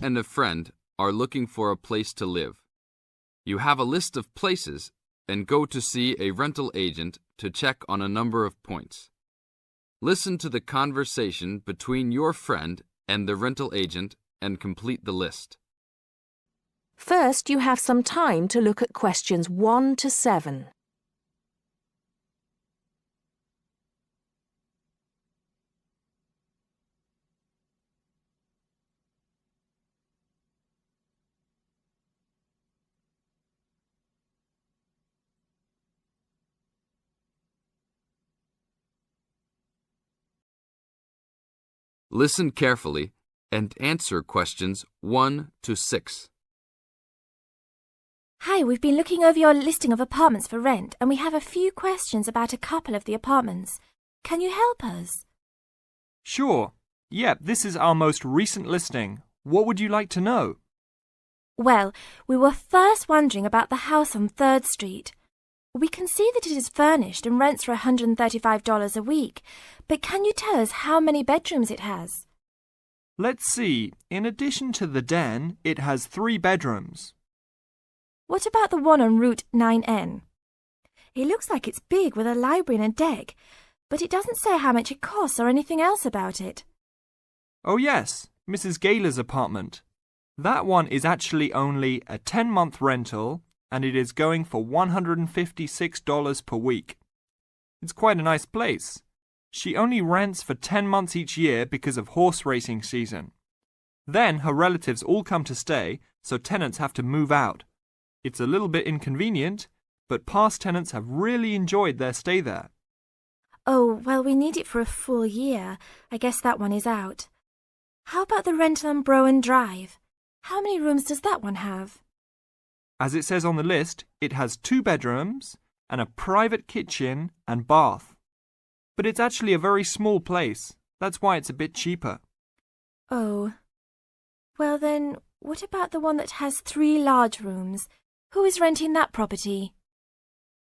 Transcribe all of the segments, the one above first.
and a friend are looking for a place to live. You have a list of places and go to see a rental agent to check on a number of points. Listen to the conversation between your friend and the rental agent and complete the list. First, you have some time to look at questions 1 to 7. Listen carefully and answer questions 1 to 6. Hi, we've been looking over your listing of apartments for rent and we have a few questions about a couple of the apartments. Can you help us? Sure. Yep, this is our most recent listing. What would you like to know? Well, we were first wondering about the house on 3rd Street. We can see that it is furnished and rents for $135 a week, but can you tell us how many bedrooms it has? Let's see. In addition to the den, it has 3 bedrooms. What about the one on Route 9N? It looks like it's big with a library and a deck, but it doesn't say how much it costs or anything else about it. Oh yes, Mrs. Gaylor's apartment. That one is actually only a 10-month rental and it is going for $156 per week. It's quite a nice place. She only rents for 10 months each year because of horse racing season. Then her relatives all come to stay, so tenants have to move out. It's a little bit inconvenient, but past tenants have really enjoyed their stay there. Oh, well, we need it for a full year. I guess that one is out. How about the rental on Browen Drive? How many rooms does that one have? As it says on the list, it has 2 bedrooms and a private kitchen and bath. But it's actually a very small place. That's why it's a bit cheaper. Oh. Well then, what about the one that has 3 large rooms? Who is renting that property?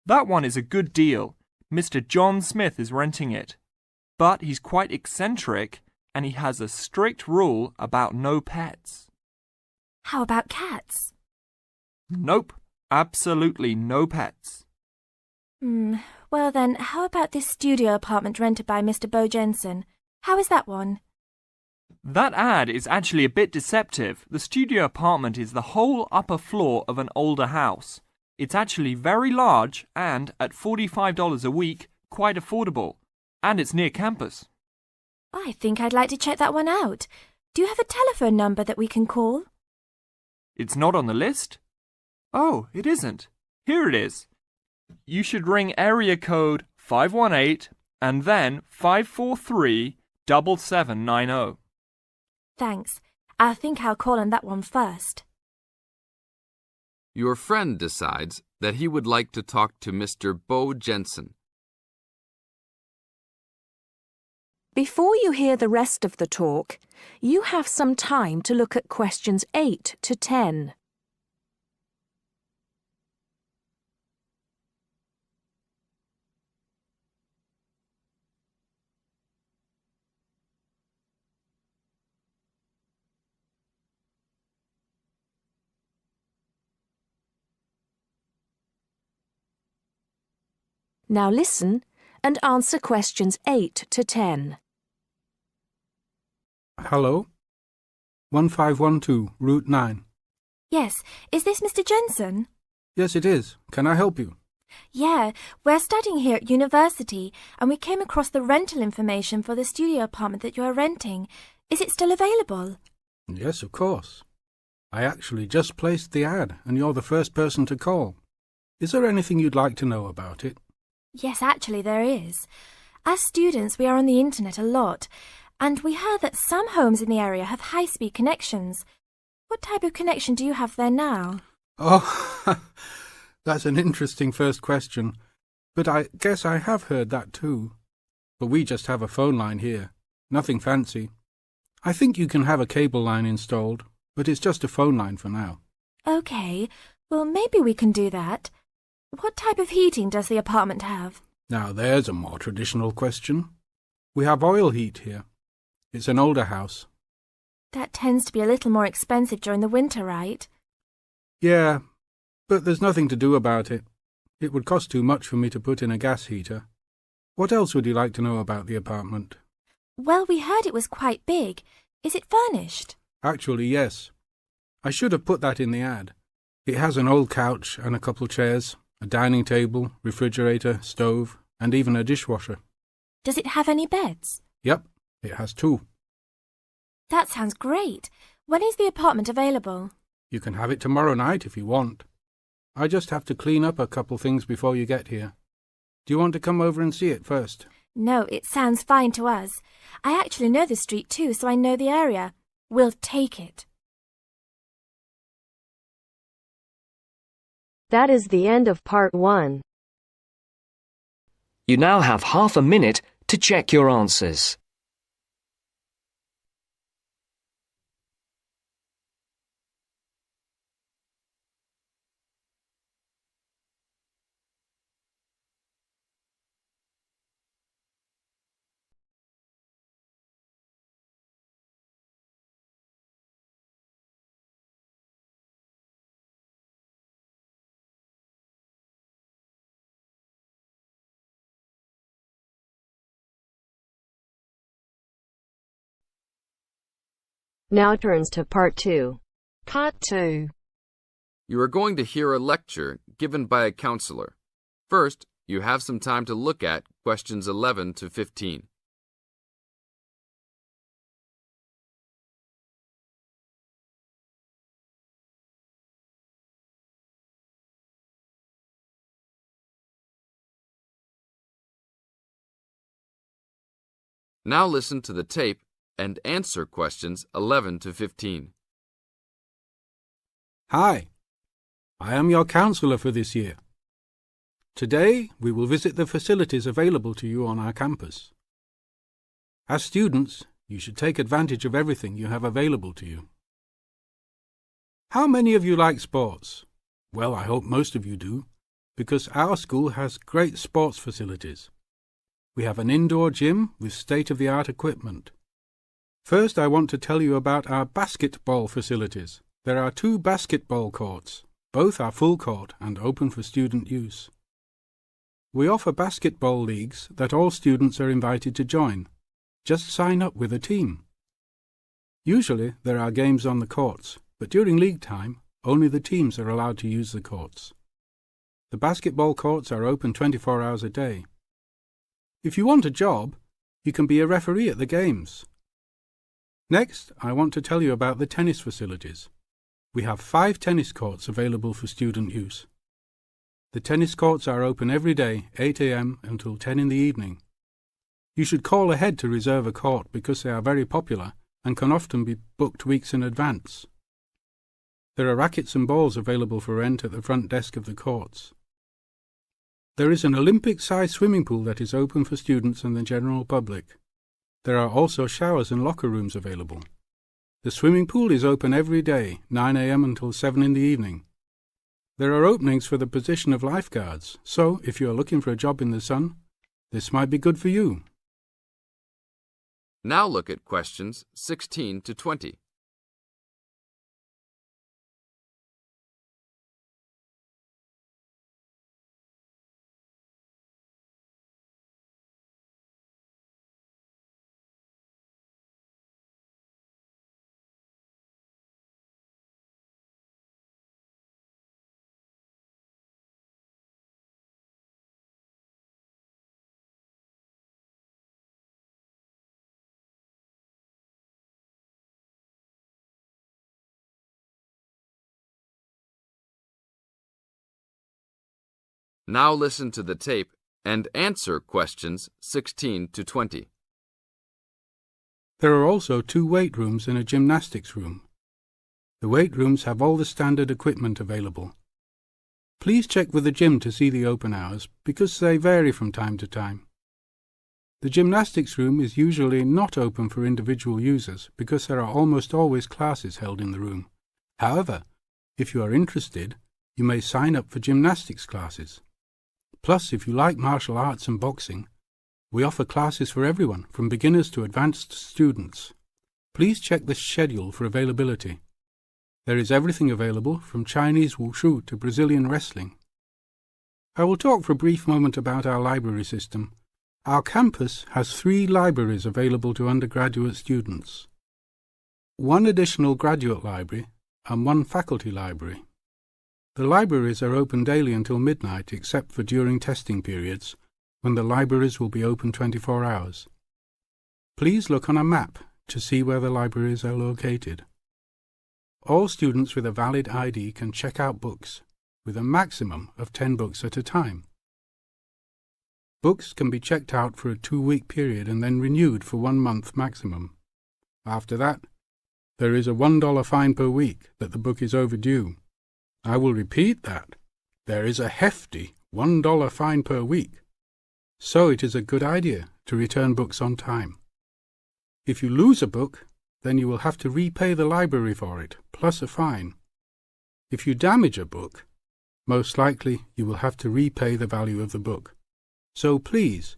That one is a good deal. Mr. John Smith is renting it. But he's quite eccentric and he has a strict rule about no pets. How about cats? Nope, absolutely no pets. Well then, how about this studio apartment rented by Mr. Bo Jensen? How is that one? That ad is actually a bit deceptive. The studio apartment is the whole upper floor of an older house. It's actually very large and, at $45 a week, quite affordable. And it's near campus. I think I'd like to check that one out. Do you have a telephone number that we can call? It's not on the list? Oh, it isn't. Here it is. You should ring area code 518 and then 543-7790. Thanks. I think I'll call on that one first. Your friend decides that he would like to talk to Mr. Bo Jensen. Before you hear the rest of the talk, you have some time to look at questions 8 to 10. Now listen and answer questions 8 to 10. Hello? 1512, Route 9. Yes, is this Mr. Jensen? Yes, it is. Can I help you? Yeah, we're studying here at university and we came across the rental information for the studio apartment that you are renting. Is it still available? Yes, of course. I actually just placed the ad and you're the first person to call. Is there anything you'd like to know about it? Yes, actually there is. As students, we are on the internet a lot, and we heard that some homes in the area have high-speed connections. What type of connection do you have there now? Oh, that's an interesting first question. But I guess I have heard that too. But we just have a phone line here. Nothing fancy. I think you can have a cable line installed, but it's just a phone line for now. Okay, well maybe we can do that. What type of heating does the apartment have? Now there's a more traditional question. We have oil heat here. It's an older house. That tends to be a little more expensive during the winter, right? Yeah, but there's nothing to do about it. It would cost too much for me to put in a gas heater. What else would you like to know about the apartment? Well, we heard it was quite big. Is it furnished? Actually, yes. I should have put that in the ad. It has an old couch and a couple chairs, a dining table, refrigerator, stove, and even a dishwasher. Does it have any beds? Yep, it has 2. That sounds great. When is the apartment available? You can have it tomorrow night if you want. I just have to clean up a couple things before you get here. Do you want to come over and see it first? No, it sounds fine to us. I actually know the street too, so I know the area. We'll take it. That is the end of part 1. You now have half a minute to check your answers. Now turns to part 2. Part 2. You are going to hear a lecture given by a counselor. First, you have some time to look at questions 11 to 15. Now listen to the tape and answer questions 11 to 15. Hi, I am your counselor for this year. Today, we will visit the facilities available to you on our campus. As students, you should take advantage of everything you have available to you. How many of you like sports? Well, I hope most of you do, because our school has great sports facilities. We have an indoor gym with state-of-the-art equipment. First, I want to tell you about our basketball facilities. There are 2 basketball courts. Both are full court and open for student use. We offer basketball leagues that all students are invited to join. Just sign up with a team. Usually, there are games on the courts, but during league time, only the teams are allowed to use the courts. The basketball courts are open 24 hours a day. If you want a job, you can be a referee at the games. Next, I want to tell you about the tennis facilities. We have 5 tennis courts available for student use. The tennis courts are open every day, 8 a.m. until 10 in the evening. You should call ahead to reserve a court because they are very popular and can often be booked weeks in advance. There are rackets and balls available for rent at the front desk of the courts. There is an Olympic-sized swimming pool that is open for students and the general public. There are also showers and locker rooms available. The swimming pool is open every day, 9 a.m. until 7 in the evening. There are openings for the position of lifeguards, so if you are looking for a job in the sun, this might be good for you. Now look at questions 16 to 20. Now listen to the tape and answer questions 16 to 20. There are also 2 weight rooms and a gymnastics room. The weight rooms have all the standard equipment available. Please check with the gym to see the open hours because they vary from time to time. The gymnastics room is usually not open for individual users because there are almost always classes held in the room. However, if you are interested, you may sign up for gymnastics classes. Plus, if you like martial arts and boxing, we offer classes for everyone, from beginners to advanced students. Please check the schedule for availability. There is everything available from Chinese wushu to Brazilian wrestling. I will talk for a brief moment about our library system. Our campus has 3 libraries available to undergraduate students. 1 additional graduate library and 1 faculty library. The libraries are open daily until midnight except for during testing periods, when the libraries will be open 24 hours. Please look on a map to see where the libraries are located. All students with a valid ID can check out books, with a maximum of 10 books at a time. Books can be checked out for a 2-week period and then renewed for 1 month maximum. After that, there is a $1 fine per week that the book is overdue. I will repeat that. There is a hefty $1 fine per week. So it is a good idea to return books on time. If you lose a book, then you will have to repay the library for it, plus a fine. If you damage a book, most likely you will have to repay the value of the book. So please,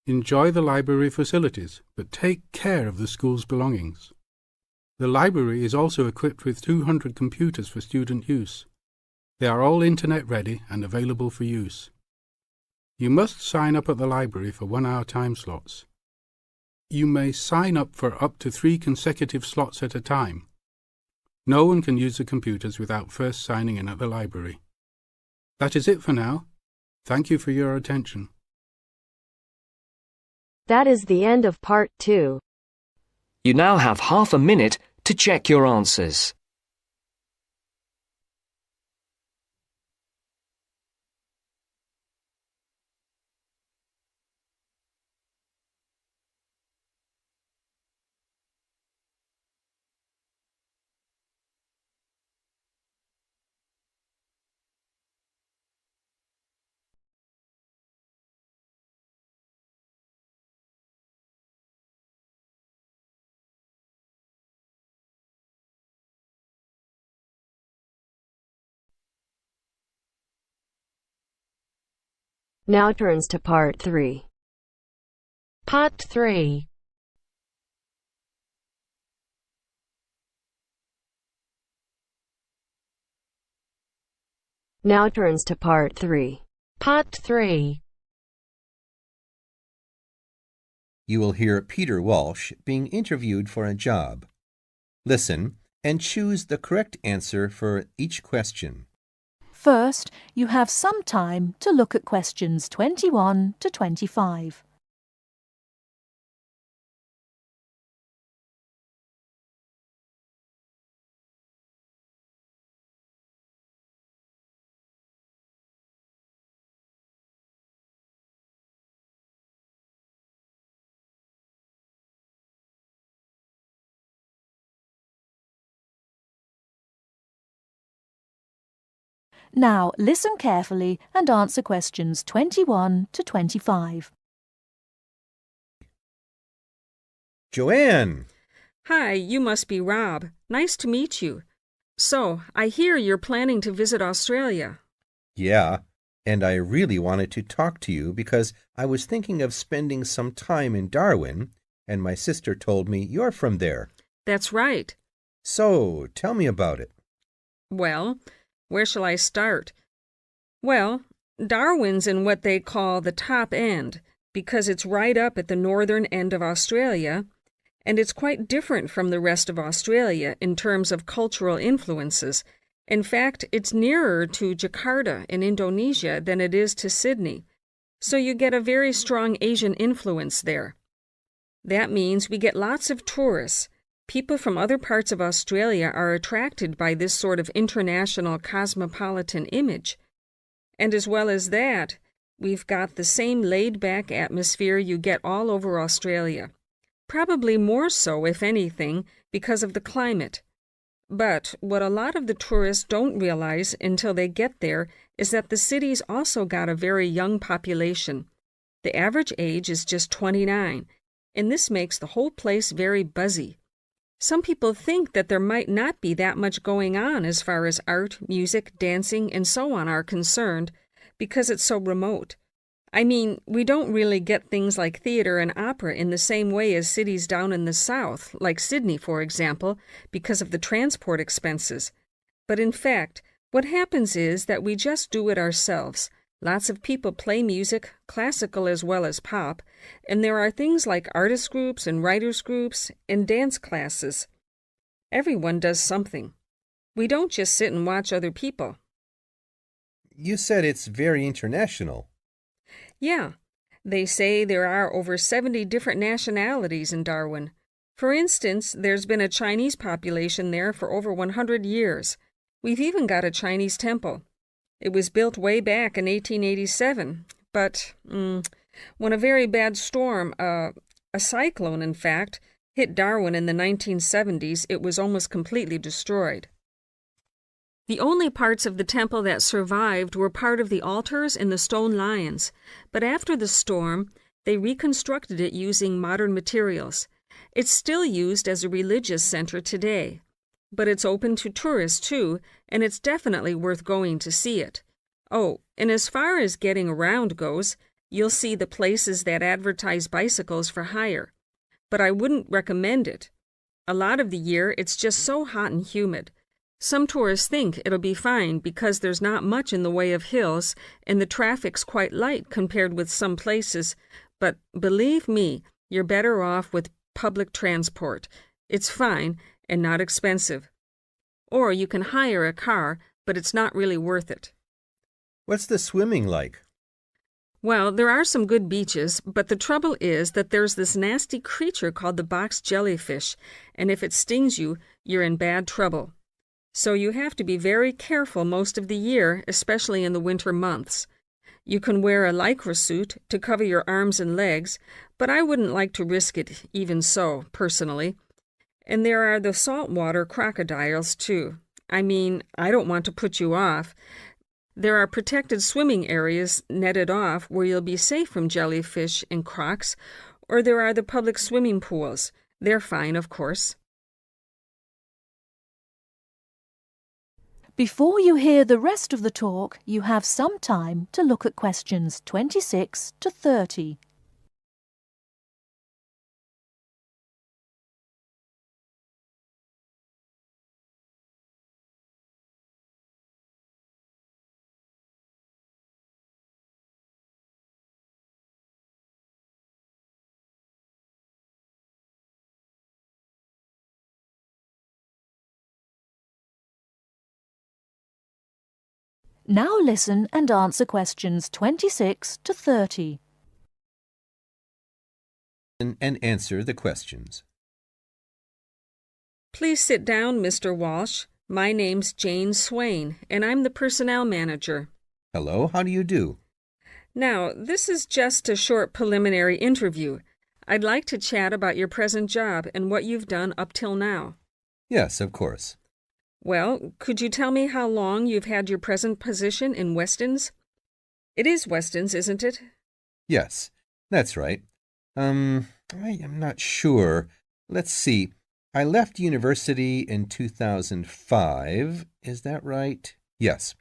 enjoy the library facilities, but take care of the school's belongings. The library is also equipped with 200 computers for student use. They are all internet ready and available for use. You must sign up at the library for 1-hour time slots. You may sign up for up to 3 consecutive slots at a time. No one can use the computers without first signing in at the library. That is it for now. Thank you for your attention. That is the end of part 2. You now have half a minute to check your answers. Now turns to part 3. Part 3. Now turns to part 3. Part 3. You will hear Peter Walsh being interviewed for a job. Listen and choose the correct answer for each question. First, you have some time to look at questions 21 to 25. Now, listen carefully and answer questions 21 to 25. Joanne! Hi, you must be Rob. Nice to meet you. So, I hear you're planning to visit Australia. Yeah, and I really wanted to talk to you because I was thinking of spending some time in Darwin, and my sister told me you're from there. That's right. So, tell me about it. Well, where shall I start? Well, Darwin's in what they call the top end, because it's right up at the northern end of Australia, and it's quite different from the rest of Australia in terms of cultural influences. In fact, it's nearer to Jakarta in Indonesia than it is to Sydney, so you get a very strong Asian influence there. That means we get lots of tourists. People from other parts of Australia are attracted by this sort of international cosmopolitan image. And as well as that, we've got the same laid-back atmosphere you get all over Australia. Probably more so, if anything, because of the climate. But what a lot of the tourists don't realize until they get there is that the city's also got a very young population. The average age is just 29, and this makes the whole place very buzzy. Some people think that there might not be that much going on as far as art, music, dancing, and so on are concerned because it's so remote. I mean, we don't really get things like theater and opera in the same way as cities down in the south, like Sydney, for example, because of the transport expenses. But in fact, what happens is that we just do it ourselves. Lots of people play music, classical as well as pop, and there are things like artist groups and writers groups and dance classes. Everyone does something. We don't just sit and watch other people. You said it's very international. Yeah, they say there are over 70 different nationalities in Darwin. For instance, there's been a Chinese population there for over 100 years. We've even got a Chinese temple. It was built way back in 1887, but when a very bad storm, a cyclone in fact, hit Darwin in the 1970s, it was almost completely destroyed. The only parts of the temple that survived were part of the altars and the stone lions, but after the storm, they reconstructed it using modern materials. It's still used as a religious center today, but it's open to tourists too, and it's definitely worth going to see it. Oh, and as far as getting around goes, you'll see the places that advertise bicycles for hire. But I wouldn't recommend it. A lot of the year, it's just so hot and humid. Some tourists think it'll be fine because there's not much in the way of hills and the traffic's quite light compared with some places, but believe me, you're better off with public transport. It's fine and not expensive. Or you can hire a car, but it's not really worth it. What's the swimming like? Well, there are some good beaches, but the trouble is that there's this nasty creature called the box jellyfish, and if it stings you, you're in bad trouble. So you have to be very careful most of the year, especially in the winter months. You can wear a lycra suit to cover your arms and legs, but I wouldn't like to risk it even so, personally. And there are the saltwater crocodiles, too. I mean, I don't want to put you off. There are protected swimming areas netted off where you'll be safe from jellyfish and crocs, or there are the public swimming pools. They're fine, of course. Before you hear the rest of the talk, you have some time to look at questions 26 to 30. Now listen and answer questions 26 to 30. And answer the questions. Please sit down, Mr. Walsh. My name's Jane Swain, and I'm the personnel manager. Hello, how do you do? Now, this is just a short preliminary interview. I'd like to chat about your present job and what you've done up till now. Yes, of course. Well, could you tell me how long you've had your present position in Weston's? It is Weston's, isn't it? Yes, that's right. I am not sure. Let's see. I left university in 2005. Is that right? Yes,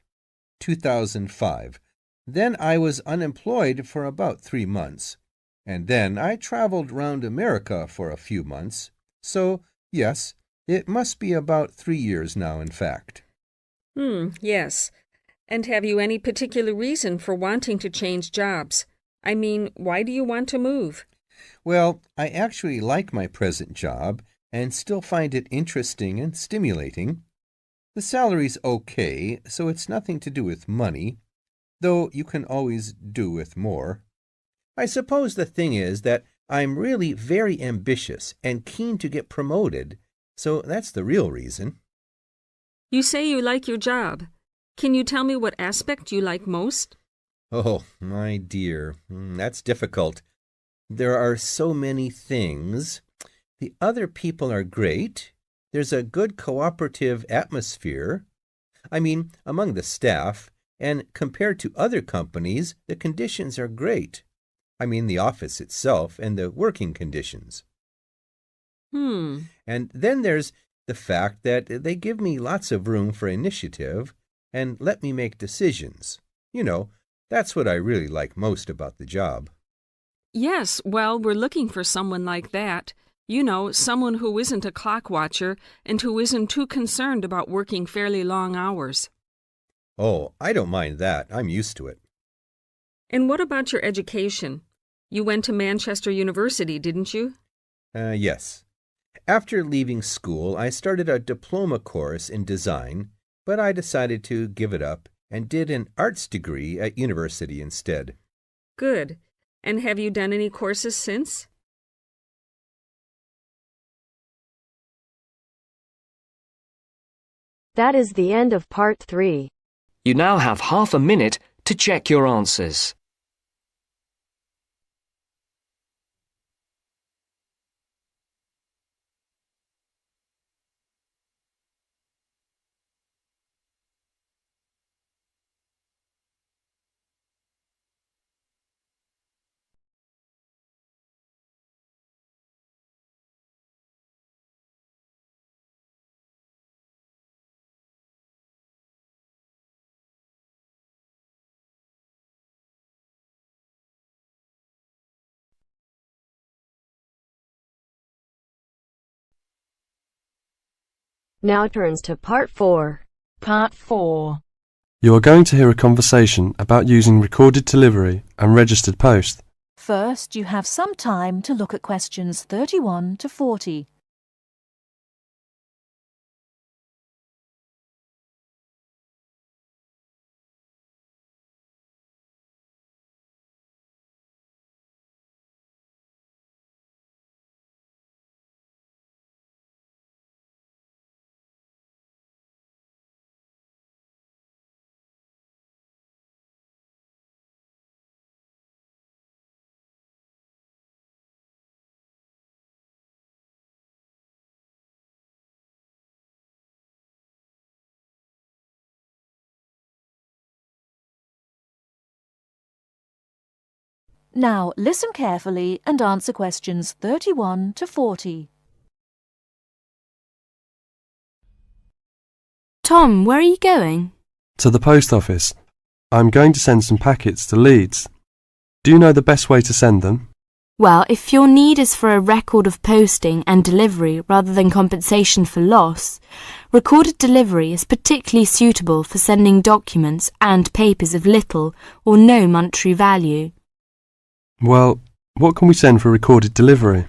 2005. Then I was unemployed for about 3 months. And then I traveled round America for a few months. So, yes, it must be about 3 years now, in fact. Yes. And have you any particular reason for wanting to change jobs? I mean, why do you want to move? Well, I actually like my present job and still find it interesting and stimulating. The salary's okay, so it's nothing to do with money, though you can always do with more. I suppose the thing is that I'm really very ambitious and keen to get promoted, so that's the real reason. You say you like your job. Can you tell me what aspect you like most? Oh, my dear, that's difficult. There are so many things. The other people are great. There's a good cooperative atmosphere. I mean, among the staff, and compared to other companies, the conditions are great. I mean, the office itself and the working conditions. And then there's the fact that they give me lots of room for initiative and let me make decisions. You know, That's what I really like most about the job. Yes, well, we're looking for someone like that. You know, someone who isn't a clock watcher and who isn't too concerned about working fairly long hours. Oh, I don't mind that. I'm used to it. And what about your education? You went to Manchester University, didn't you? Yes. After leaving school, I started a diploma course in design, but I decided to give it up and did an arts degree at university instead. Good. And have you done any courses since? That is the end of part 3. You now have half a minute to check your answers. Now turns to part 4. Part 4. You are going to hear a conversation about using recorded delivery and registered post. First, you have some time to look at questions 31 to 40. Now, listen carefully and answer questions 31 to 40. Tom, where are you going? To the post office. I'm going to send some packets to Leeds. Do you know the best way to send them? Well, if your need is for a record of posting and delivery rather than compensation for loss, recorded delivery is particularly suitable for sending documents and papers of little or no monetary value. Well, what can we send for recorded delivery?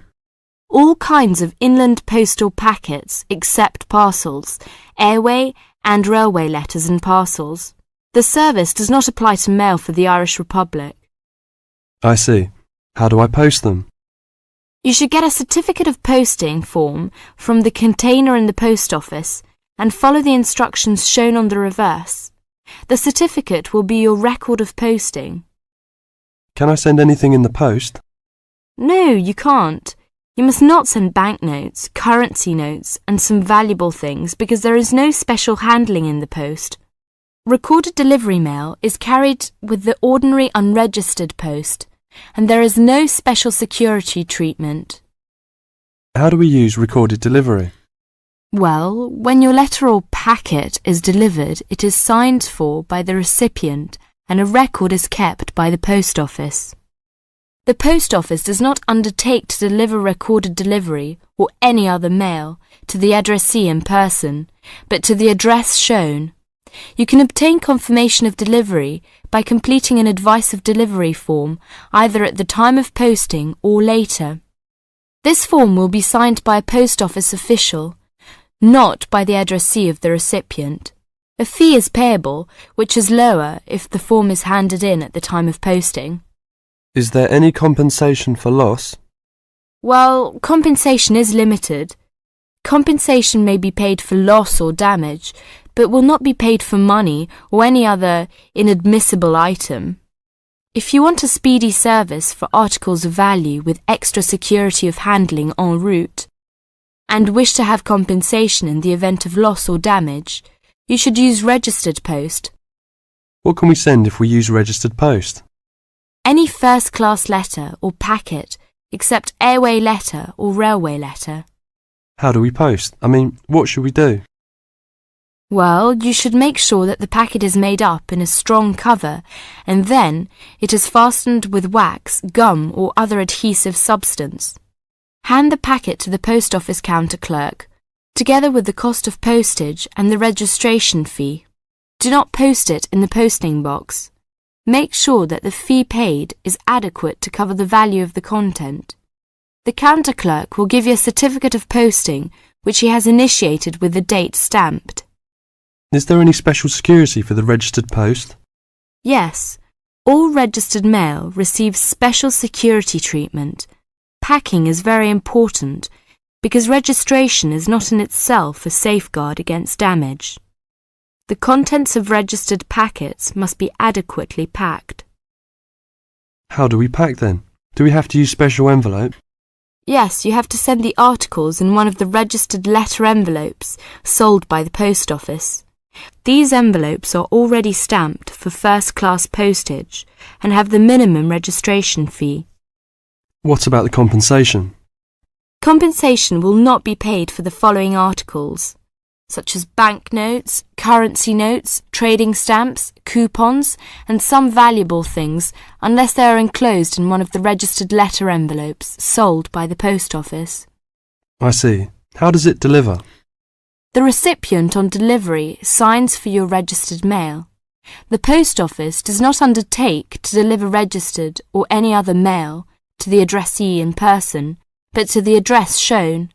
All kinds of inland postal packets except parcels, airway and railway letters and parcels. The service does not apply to mail for the Irish Republic. I see. How do I post them? You should get a certificate of posting form from the container in the post office and follow the instructions shown on the reverse. The certificate will be your record of posting. Can I send anything in the post? No, you can't. You must not send banknotes, currency notes, and some valuable things because there is no special handling in the post. Recorded delivery mail is carried with the ordinary unregistered post, and there is no special security treatment. How do we use recorded delivery? Well, when your letter or packet is delivered, it is signed for by the recipient and a record is kept by the post office. The post office does not undertake to deliver recorded delivery or any other mail to the addressee in person, but to the address shown. You can obtain confirmation of delivery by completing an advice of delivery form either at the time of posting or later. This form will be signed by a post office official, not by the addressee of the recipient. A fee is payable, which is lower if the form is handed in at the time of posting. Is there any compensation for loss? Well, compensation is limited. Compensation may be paid for loss or damage, but will not be paid for money or any other inadmissible item. If you want a speedy service for articles of value with extra security of handling en route, and wish to have compensation in the event of loss or damage, you should use registered post. What can we send if we use registered post? Any first-class letter or packet except airway letter or railway letter. How do we post? What should we do? Well, you should make sure that the packet is made up in a strong cover and then it is fastened with wax, gum or other adhesive substance. Hand the packet to the post office counter clerk, together with the cost of postage and the registration fee. Do not post it in the posting box. Make sure that the fee paid is adequate to cover the value of the content. The counter clerk will give you a certificate of posting which he has initiated with the date stamped. Is there any special security for the registered post? Yes, all registered mail receives special security treatment. Packing is very important because registration is not in itself a safeguard against damage. The contents of registered packets must be adequately packed. How do we pack then? Do we have to use special envelope? Yes, you have to send the articles in one of the registered letter envelopes sold by the post office. These envelopes are already stamped for first-class postage and have the minimum registration fee. What about the compensation? Compensation will not be paid for the following articles, such as banknotes, currency notes, trading stamps, coupons, and some valuable things, unless they are enclosed in one of the registered letter envelopes sold by the post office. I see. How does it deliver? The recipient on delivery signs for your registered mail. The post office does not undertake to deliver registered or any other mail to the addressee in person, but to the address shown.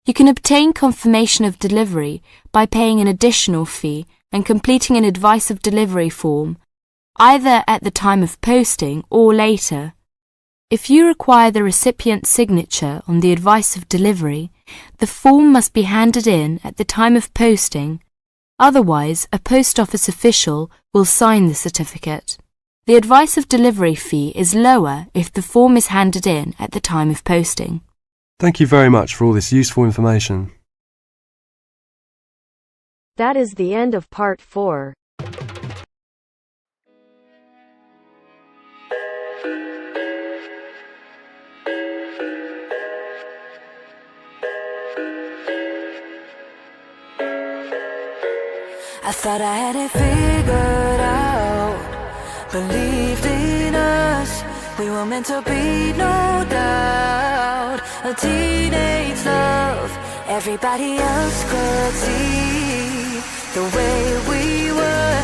You can obtain confirmation of delivery by paying an additional fee and completing an advice of delivery form, either at the time of posting or later. If you require the recipient's signature on the advice of delivery, the form must be handed in at the time of posting. Otherwise, a post office official will sign the certificate. The advice of delivery fee is lower if the form is handed in at the time of posting. Thank you very much for all this useful information. That is the end of part 4. I thought I had it figured out, believed in us, we were meant to be, no doubt. A teenage love, everybody else could see the way we were,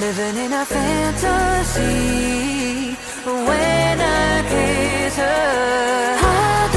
living in a fantasy. When I kiss her, I